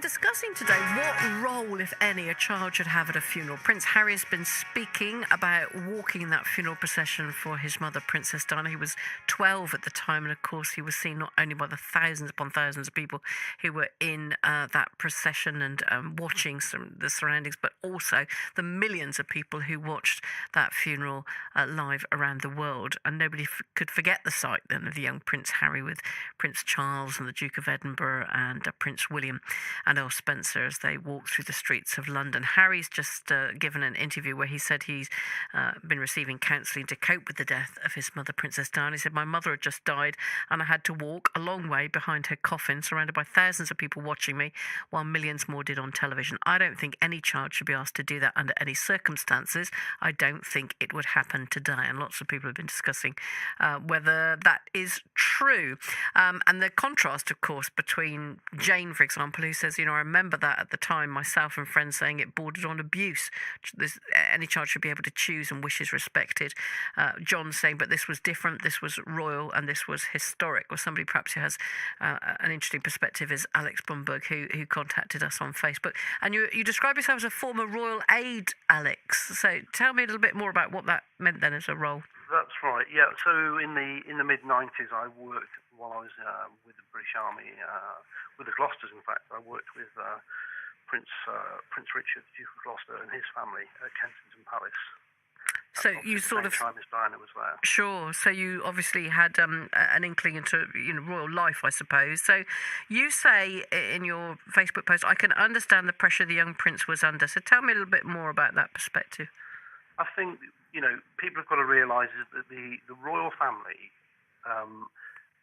discussing today what role, if any, a child should have at a funeral. Prince Harry has been speaking about walking that funeral procession for his mother, Princess Diana. He was 12 at the time, and of course he was seen not only by the thousands upon thousands of people who were in that procession and watching the surroundings, but also the millions of people who watched that funeral live around the world. And nobody could forget the sight then of the young Prince Harry with Prince Charles and the Duke of Edinburgh and Prince William and Earl Spencer as they walked through the streets of London. Harry's just given an interview where he said he's been receiving counselling to cope with the death of his mother, Princess Diana. He said, "My mother had just died and I had to walk a long way behind her coffin, surrounded by thousands of people watching me, while millions more did on television. I don't think any child should be asked to do that under any circumstances. I don't think it would happen today." And lots of people have been discussing whether that is true. And the contrast, of course, between Jane, for example, who says, I remember that at the time, myself and friends saying it bordered on abuse. Any child should be able to choose and wishes respected. John saying, but this was different, this was royal, and this was historic. Or somebody perhaps who has an interesting perspective is Alex Bomberg, who contacted us on Facebook. And you describe yourself as a former Royal Aide, Alex. So tell me a little bit more about what that meant then as a role. That's right. Yeah. So in the mid-90s, I worked while I was with the British Army, with the Gloucesters. In fact, I worked with Prince Richard, Duke of Gloucester, and his family at Kensington Palace. So you sort of, time as Diana was there. Sure. So you obviously had an inkling into royal life, I suppose. So you say in your Facebook post, "I can understand the pressure the young prince was under." So tell me a little bit more about that perspective. I think people have got to realise that the royal family.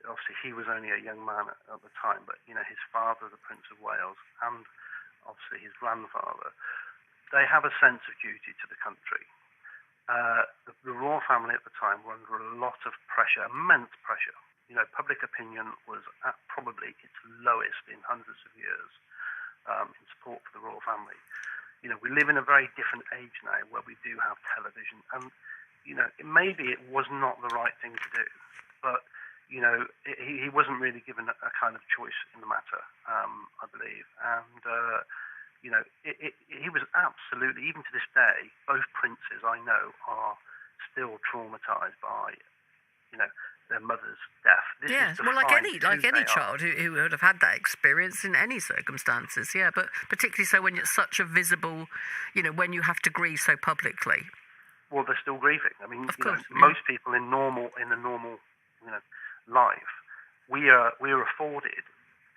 Obviously, he was only a young man at the time, but his father, the Prince of Wales, and obviously his grandfather, they have a sense of duty to the country. The royal family at the time were under a lot of pressure, immense pressure. Public opinion was at probably its lowest in hundreds of years in support for the royal family. We live in a very different age now where we do have television, and maybe it was not the right thing to do, but he wasn't really given a kind of choice in the matter, I believe, and he was absolutely, even to this day, both princes I know are still traumatised by their mother's death. Yes, well, like any child who would have had that experience in any circumstances, yeah, but particularly so when it's such a visible, when you have to grieve so publicly. Well, they're still grieving. I mean, of course, most people in the normal life, we are afforded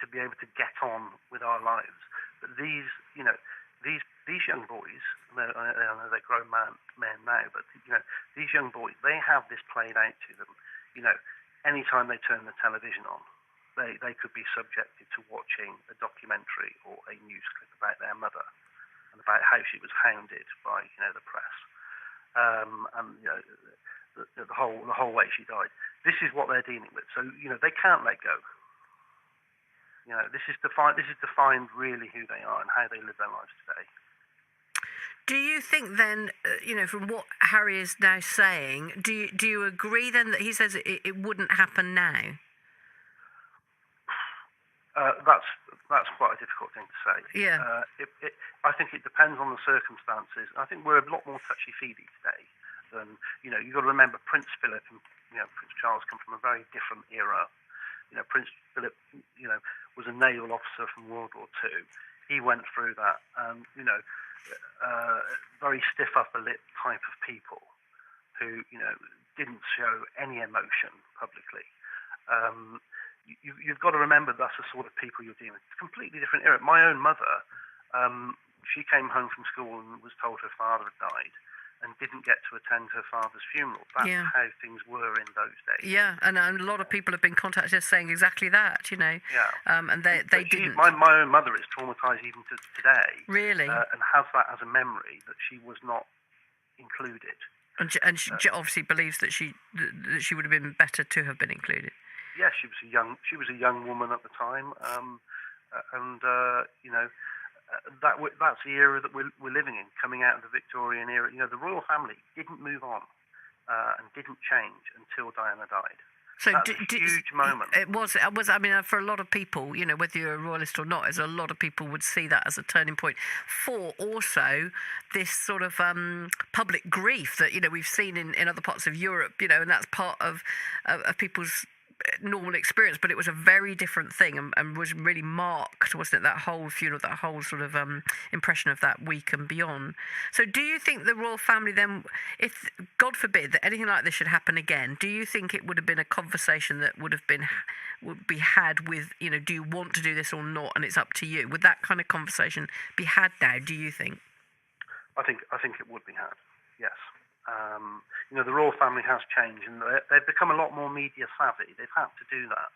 to be able to get on with our lives. But these young boys, I know they're grown men now, but these young boys, they have this played out to them. Anytime they turn the television on, they could be subjected to watching a documentary or a news clip about their mother and about how she was hounded by the press, and the whole way she died. This is what they're dealing with. So they can't let go. This is defined really who they are and how they live their lives today. Do you think then, from what Harry is now saying, do you agree then that he says it wouldn't happen now? That's quite a difficult thing to say. Yeah. I think it depends on the circumstances. I think we're a lot more touchy-feely today than you've got to remember Prince Philip and Prince Charles come from a very different era. Prince Philip, was a naval officer from World War II. He went through that, and very stiff upper lip type of people who didn't show any emotion publicly. You've got to remember that's the sort of people you're dealing with. It's a completely different era. My own mother, she came home from school and was told her father had died and didn't get to attend her father's funeral. That's how things were in those days. Yeah, and a lot of people have been contacted saying exactly that, Yeah. And they didn't. My own mother is traumatised even to today. Really? And has that as a memory that she was not included. And she obviously believes that she would have been better to have been included. Yeah, she was a young woman at the time, that's the era that we're living in, coming out of the Victorian era. The royal family didn't move on and didn't change until Diana died. So That's a huge moment. It was. I mean, for a lot of people, whether you're a royalist or not, as a lot of people would see that as a turning point for also this sort of public grief that we've seen in other parts of Europe, and that's part of people's normal experience, but it was a very different thing and was really marked, wasn't it, that whole funeral, that whole sort of impression of that week and beyond. So do you think the royal family then, if God forbid that anything like this should happen again, do you think it would have been a conversation that would be had with, do you want to do this or not, and it's up to you? Would that kind of conversation be had now, do you think? I think it would be had, yes. The royal family has changed, and they've become a lot more media savvy. They've had to do that.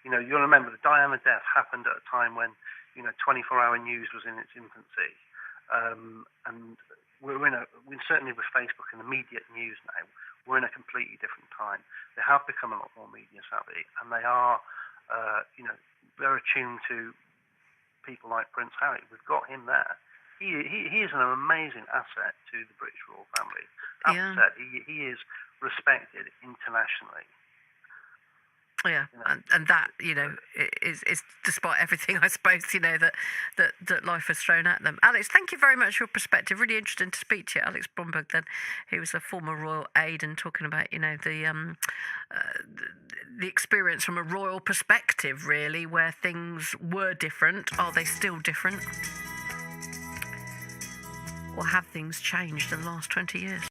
You'll remember the Diana death happened at a time when 24-hour news was in its infancy, and we're certainly with Facebook and immediate news now, we're in a completely different time. They have become a lot more media savvy, and they are, they're attuned to people like Prince Harry. We've got him there. He is an amazing asset to the British royal family. As I said, he is respected internationally. Yeah, and that is despite everything, I suppose, that life has thrown at them. Alex, thank you very much for your perspective. Really interesting to speak to you, Alex Bomberg. Then, he was a former Royal Aide and talking about the experience from a royal perspective, really, where things were different. Are they still different? Or have things changed in the last 20 years?